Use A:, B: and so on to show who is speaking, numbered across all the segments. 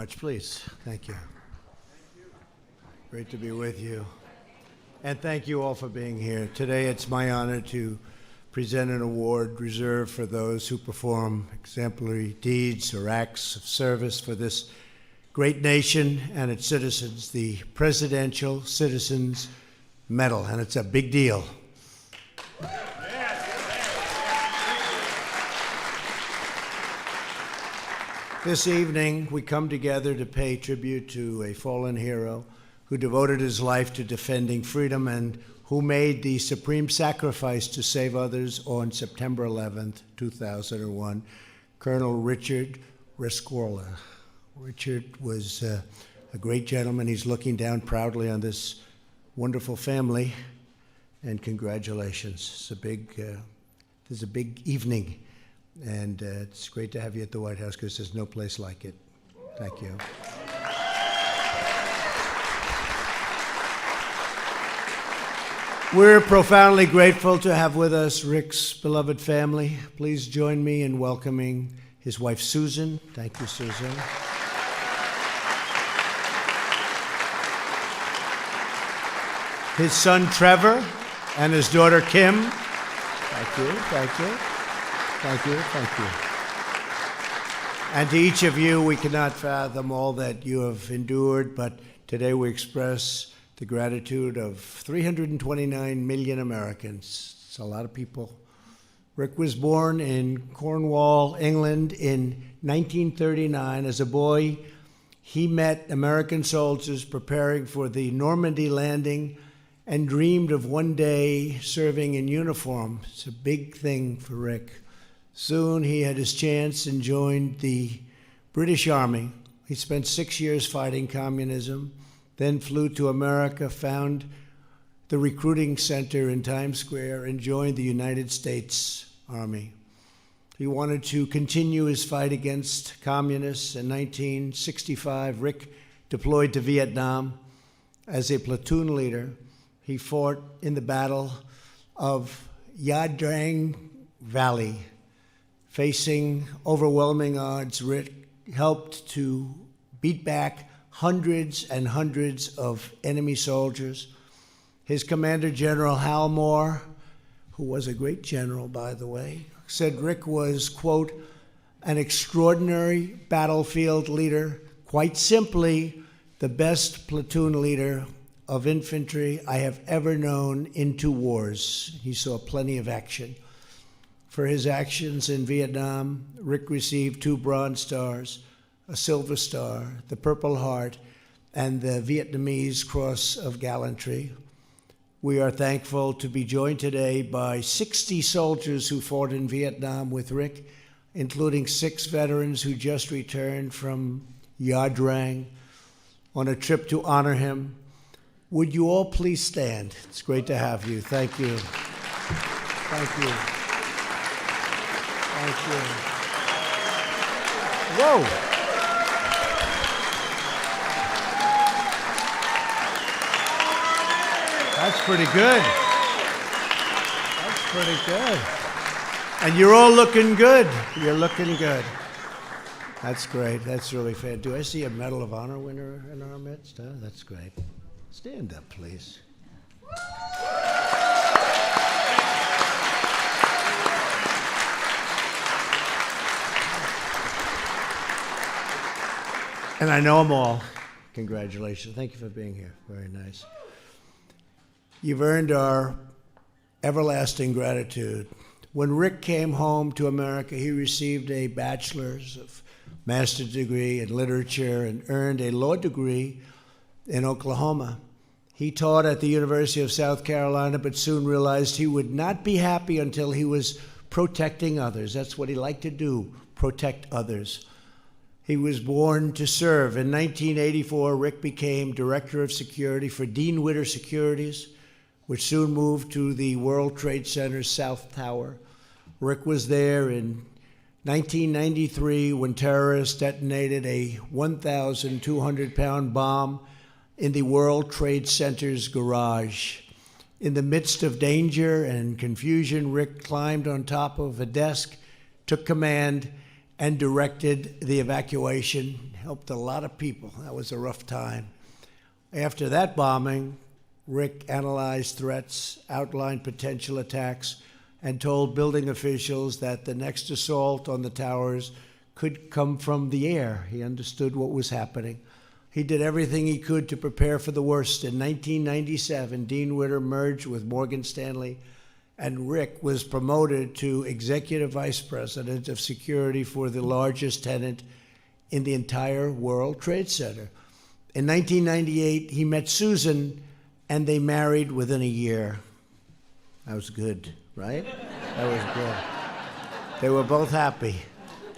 A: much. Please. Thank you. Great to be with you. And thank you all for being here. Today it's my honor to present an award reserved for those who perform exemplary deeds or acts of service for this great nation and its citizens, the Presidential Citizens Medal, and it's a big deal. This evening, we come together to pay tribute to a fallen hero who devoted his life to defending freedom and who made the supreme sacrifice to save others on September 11th, 2001, Colonel Richard Rescorla. Richard was a great gentleman. He's looking down proudly on this wonderful family, and congratulations. This is a big evening, and it's great to have you at the White House because there's no place like it. Thank you. We're profoundly grateful to have with us Rick's beloved family. Please join me in welcoming his wife, Susan. Thank you, Susan. His son, Trevor, and his daughter, Kim. Thank you, thank you, thank you, thank you. And to each of you, we cannot fathom all that you have endured, but today we express the gratitude of 329 million Americans. It's a lot of people. Rick was born in Cornwall, England in 1939. As a boy, he met American soldiers preparing for the Normandy landing and dreamed of one day serving in uniform. It's a big thing for Rick. Soon he had his chance and joined the British Army. He spent 6 years fighting communism, then flew to America, found the recruiting center in Times Square, and joined the United States Army. He wanted to continue his fight against communists. In 1965, Rick deployed to Vietnam as a platoon leader. He fought in the Battle of Nha Trang Valley. Facing overwhelming odds, Rick helped to beat back hundreds and hundreds of enemy soldiers. His commander, General Hal Moore, who was a great general, by the way, said Rick was, quote, an extraordinary battlefield leader, quite simply the best platoon leader of infantry I have ever known in 2 wars. He saw plenty of action. For his actions in Vietnam, Rick received 2 Bronze Stars, a Silver Star, the Purple Heart, and the Vietnamese Cross of Gallantry. We are thankful to be joined today by 60 soldiers who fought in Vietnam with Rick, including 6 veterans who just returned from Nha Trang on a trip to honor him. Would you all please stand? It's great to have you. Thank you. Thank you. Thank you. Whoa. That's pretty good. That's pretty good. And you're all looking good. You're looking good. That's great. That's really fair. Do I see a Medal of Honor winner in our midst? Oh, that's great. Stand up, please. And I know them all. Congratulations. Thank you for being here. Very nice. You've earned our everlasting gratitude. When Rick came home to America, he received a bachelor's of master's degree in literature and earned a law degree in Oklahoma. He taught at the University of South Carolina, but soon realized he would not be happy until he was protecting others. That's what he liked to do, protect others. He was born to serve. In 1984, Rick became Director of Security for Dean Witter Securities, which soon moved to the World Trade Center's South Tower. Rick was there in 1993 when terrorists detonated a 1,200-pound bomb in the World Trade Center's garage. In the midst of danger and confusion, Rick climbed on top of a desk, took command, and directed the evacuation. helped a lot of people. That was a rough time. After that bombing, Rick analyzed threats, outlined potential attacks, and told building officials that the next assault on the towers could come from the air. He understood what was happening. He did everything he could to prepare for the worst. In 1997, Dean Witter merged with Morgan Stanley, and Rick was promoted to Executive Vice President of Security for the largest tenant in the entire World Trade Center. In 1998, he met Susan, and they married within a year. That was good, right? That was good. They were both happy.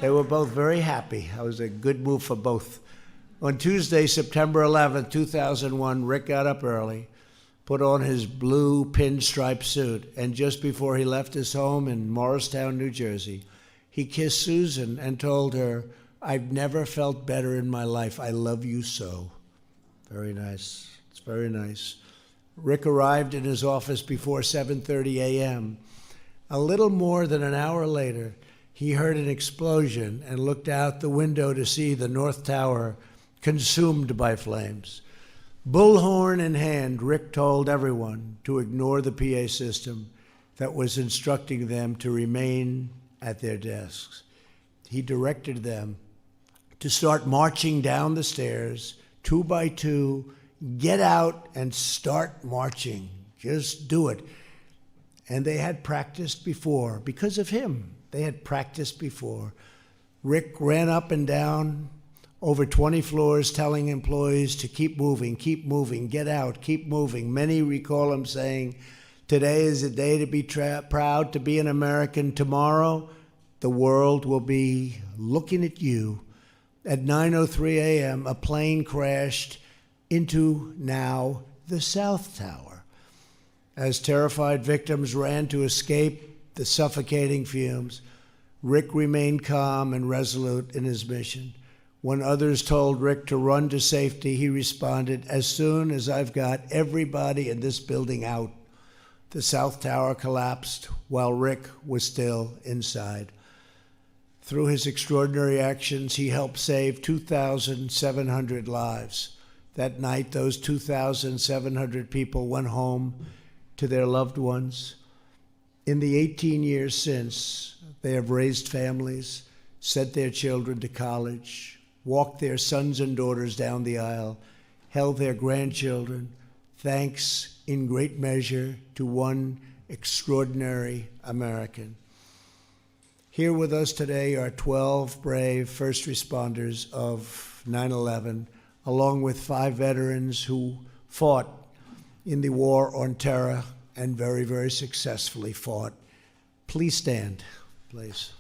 A: They were both very happy. That was a good move for both. On Tuesday, September 11th, 2001, Rick got up early, put on his blue pinstripe suit, and just before he left his home in Morristown, New Jersey, he kissed Susan and told her, "I've never felt better in my life. I love you so." Very nice. It's very nice. Rick arrived in his office before 7:30 a.m. A little more than an hour later, he heard an explosion and looked out the window to see the North Tower consumed by flames. Bullhorn in hand, Rick told everyone to ignore the PA system that was instructing them to remain at their desks. He directed them to start marching down the stairs, 2 by 2, get out and start marching. Just do it. And they had practiced before. Because of him, they had practiced before. Rick ran up and down over 20 floors telling employees to keep moving, get out, keep moving. Many recall him saying, "Today is a day to be proud to be an American. Tomorrow, the world will be looking at you." At 9:03 a.m., a plane crashed into now the South Tower. As terrified victims ran to escape the suffocating fumes, Rick remained calm and resolute in his mission. When others told Rick to run to safety, he responded, "As soon as I've got everybody in this building out." The South Tower collapsed while Rick was still inside. Through his extraordinary actions, he helped save 2,700 lives. That night, those 2,700 people went home to their loved ones. In the 18 years since, they have raised families, sent their children to college, walked their sons and daughters down the aisle, held their grandchildren, thanks in great measure to one extraordinary American. Here with us today are 12 brave first responders of 9/11, along with 5 veterans who fought in the war on terror and very, very successfully fought. Please stand, please.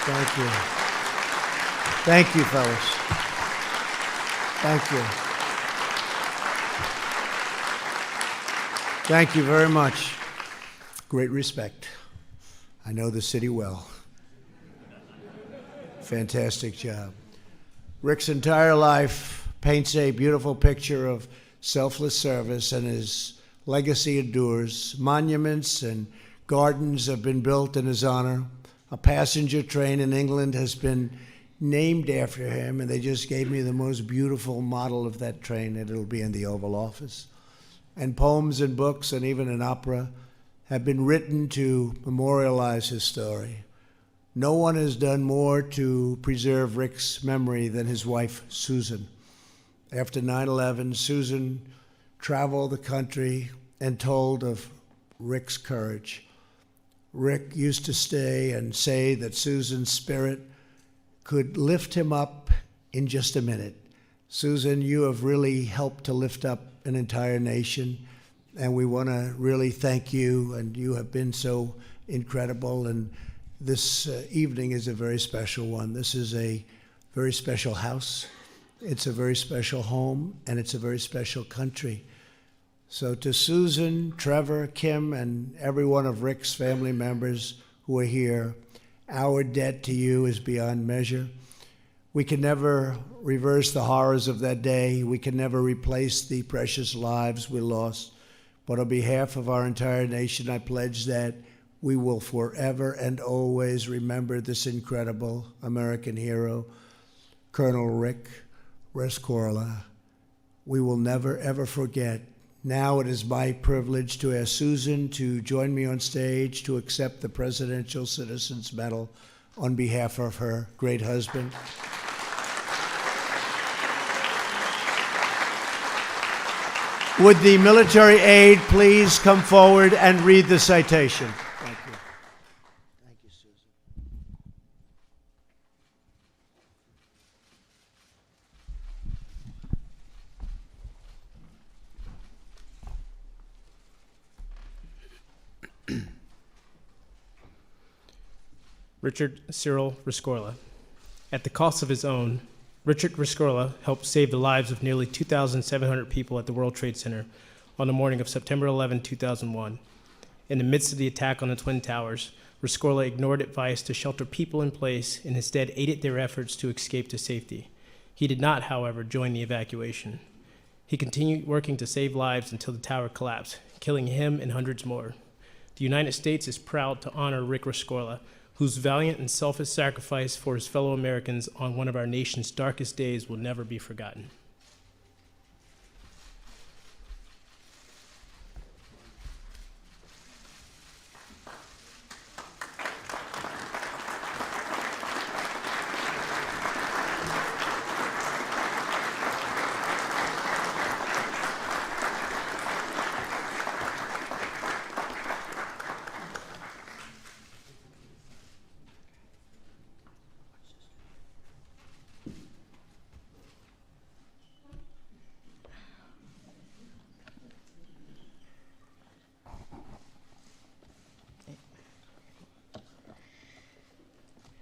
A: Thank you. Thank you, fellas. Thank you. Thank you very much. Great respect. I know the city well. Fantastic job. Rick's entire life paints a beautiful picture of selfless service, and his legacy endures. Monuments and gardens have been built in his honor. A passenger train in England has been named after him, and they just gave me the most beautiful model of that train, and it'll be in the Oval Office. And poems and books and even an opera have been written to memorialize his story. No one has done more to preserve Rick's memory than his wife, Susan. After 9/11, Susan traveled the country and told of Rick's courage. Rick used to stay and say that Susan's spirit could lift him up in just a minute. Susan, you have really helped to lift up an entire nation, and we want to really thank you, and you have been so incredible, and this evening is a very special one. This is a very special house, it's a very special home, and it's a very special country. So to Susan, Trevor, Kim, and every one of Rick's family members who are here, our debt to you is beyond measure. We can never reverse the horrors of that day. We can never replace the precious lives we lost. But on behalf of our entire nation, I pledge that We will forever and always remember this incredible American hero, Colonel Rick Rescorla. We will never, ever forget. Now it is my privilege to ask Susan to join me on stage to accept the Presidential Citizens Medal on behalf of her great husband. Would the military aide please come forward and read the citation? Thank you. Thank you, Susan.
B: Richard Cyril Rescorla. At the cost of his own, Richard Rescorla helped save the lives of nearly 2,700 people at the World Trade Center on the morning of September 11, 2001. In the midst of the attack on the Twin Towers, Rescorla ignored advice to shelter people in place and instead aided their efforts to escape to safety. He did not, however, join the evacuation. He continued working to save lives until the tower collapsed, killing him and hundreds more. The United States is proud to honor Rick Rescorla, whose valiant and selfless sacrifice for his fellow Americans on one of our nation's darkest days will never be forgotten.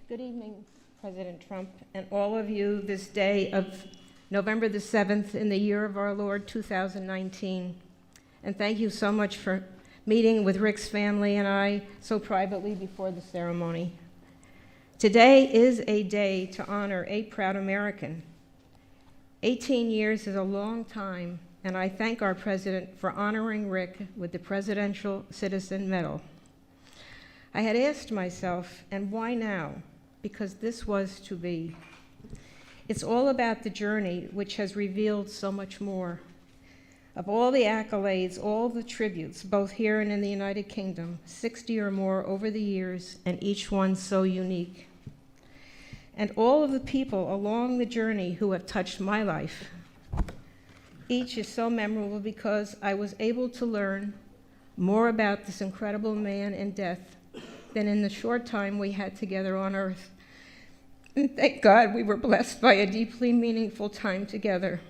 C: Good evening, President Trump, and all of you this day of November the 7th in the year of our Lord 2019. And thank you so much for meeting with Rick's family and I so privately before the ceremony. Today is a day to honor a proud American. 18 years is a long time, and I thank our president for honoring Rick with the Presidential Citizen Medal. I had asked myself, and why now? Because this was to be. It's all about the journey, which has revealed so much more. Of all the accolades, all the tributes, both here and in the United Kingdom, 60 or more over the years, and each one so unique. And all of the people along the journey who have touched my life. Each is so memorable because I was able to learn more about this incredible man and death than in the short time we had together on earth. And thank God we were blessed by a deeply meaningful time together.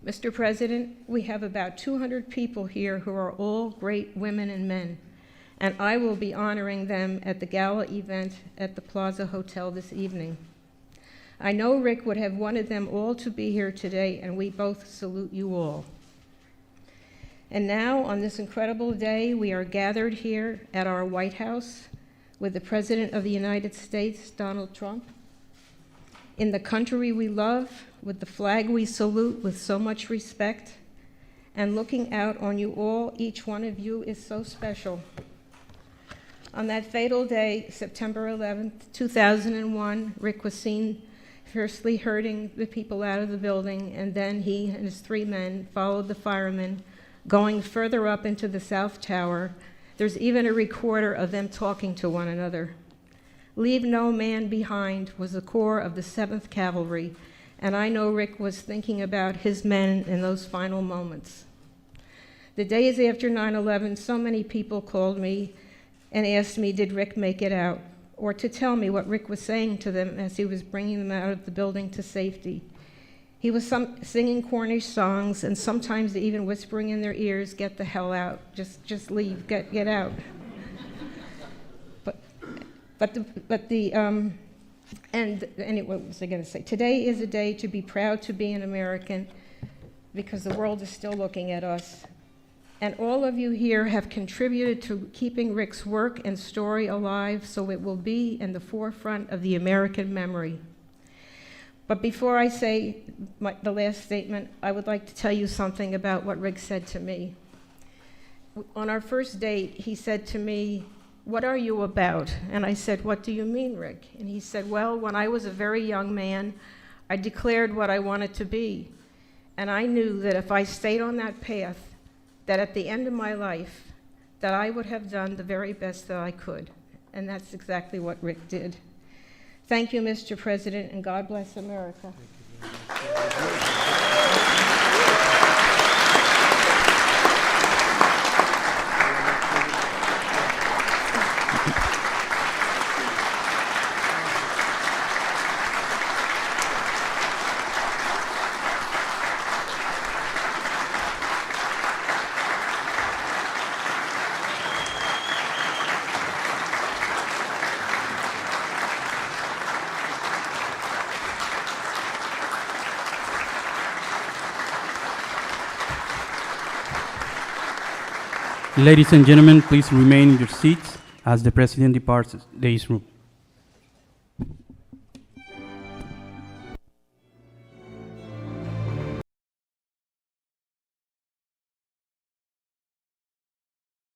C: Mr. President, we have about 200 people here who are all great women and men, and I will be honoring them at the gala event at the Plaza Hotel this evening. I know Rick would have wanted them all to be here today, and we both salute you all. And now, on this incredible day, we are gathered here at our White House with the President of the United States, Donald Trump, in the country we love, with the flag we salute with so much respect, and looking out on you all. Each one of you is so special. On that fatal day, September 11th, 2001, Rick was seen fiercely herding the people out of the building, and then he and his 3 men followed the firemen, going further up into the South Tower. There's even a recorder of them talking to one another. Leave no man behind was the core of the 7th Cavalry, and I know Rick was thinking about his men in those final moments. The days after 9/11, so many people called me and asked me, did Rick make it out? Or to tell me what Rick was saying to them as he was bringing them out of the building to safety. He was singing Cornish songs, and sometimes even whispering in their ears, get the hell out, just leave, get out. And anyway, what was I going to say? Today is a day to be proud to be an American, because the world is still looking at us. And all of you here have contributed to keeping Rick's work and story alive, so it will be in the forefront of the American memory. But before I say the last statement, I would like to tell you something about what Rick said to me. on our first date, he said to me, "What are you about?" And I said, "What do you mean, Rick?" And he said, "Well, when I was a very young man, I declared what I wanted to be. And I knew that if I stayed on that path, that at the end of my life, that I would have done the very best that I could." And that's exactly what Rick did. Thank you, Mr. President, and God bless America.
D: Ladies and gentlemen, please remain in your seats as the President departs this room.